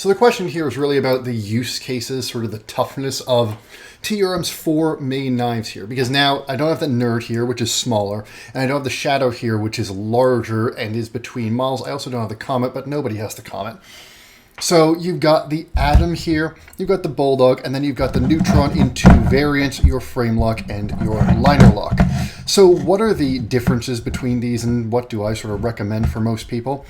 So the question here is really about the use cases, sort of the toughness of TRM's 4 main knives here, because now I don't have the Nerd here, which is smaller, and I don't have the Shadow here, which is larger and is between models. I also don't have the Comet, but nobody has the Comet. So you've got the Atom here, you've got the Bulldog, and then you've got the Neutron in 2 variants, your frame lock and your liner lock. So what are the differences between these, and what do I sort of recommend for most people?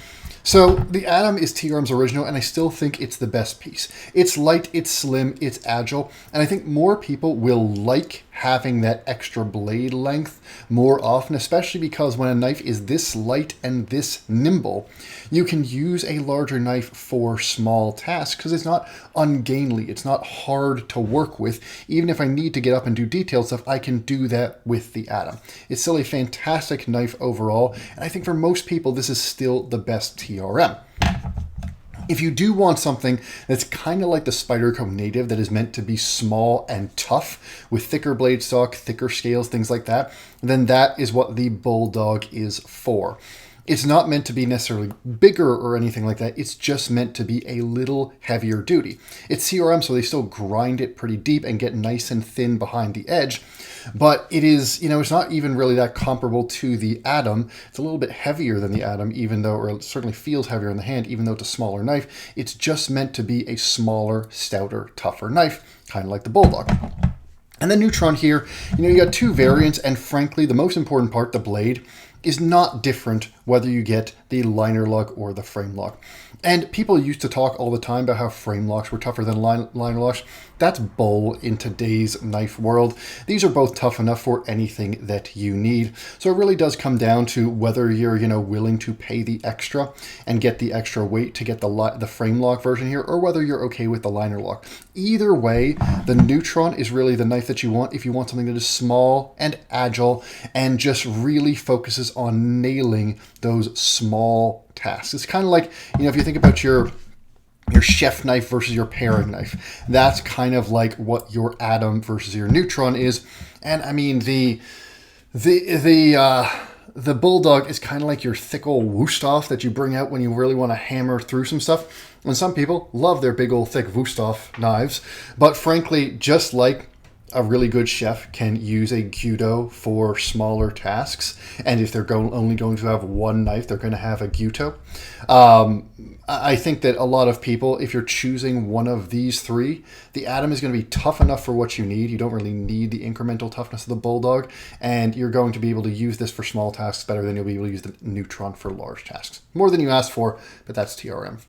So the Atom is TRM's original, and I still think it's the best piece. It's light, it's slim, it's agile, and I think more people will like having that extra blade length more often, especially because when a knife is this light and this nimble, you can use a larger knife for small tasks because it's not ungainly, it's not hard to work with. Even if I need to get up and do detailed stuff, I can do that with the Atom. It's still a fantastic knife overall, and I think for most people this is still the best TRM. If you do want something that's kind of like the Spyderco Native that is meant to be small and tough with thicker blade stock, thicker scales, things like that, then that is what the Bulldog is for. It's not meant to be necessarily bigger or anything like that. It's just meant to be a little heavier duty. It's TRM, so they still grind it pretty deep and get nice and thin behind the edge. But it is, it's not even really that comparable to the Atom. It's a little bit heavier than the Atom, even though, or it certainly feels heavier in the hand, even though it's a smaller knife. It's just meant to be a smaller, stouter, tougher knife, kind of like the Bulldog. And then Neutron here, you got 2 variants, and frankly, the most important part, the blade, is not different whether you get the liner lock or the frame lock. And people used to talk all the time about how frame locks were tougher than liner locks. That's bull in today's knife world. These are both tough enough for anything that you need. So it really does come down to whether you're, willing to pay the extra and get the extra weight to get the frame lock version here, or whether you're okay with the liner lock. Either way, the Neutron is really the knife that you want if you want something that is small and agile and just really focuses on nailing those small tasks. It's kind of like, if you think about your chef knife versus your paring knife, that's kind of like what your Atom versus your Neutron is. And I mean, the Bulldog is kind of like your thick old Wusthof that you bring out when you really want to hammer through some stuff. And some people love their big old thick Wusthof knives, but frankly, just like a really good chef can use a Gyuto for smaller tasks, and if they're only going to have one knife, they're going to have a Gyuto. I think that a lot of people, if you're choosing one of these 3, the Atom is going to be tough enough for what you need. You don't really need the incremental toughness of the Bulldog, and you're going to be able to use this for small tasks better than you'll be able to use the Neutron for large tasks. More than you asked for, but that's TRM.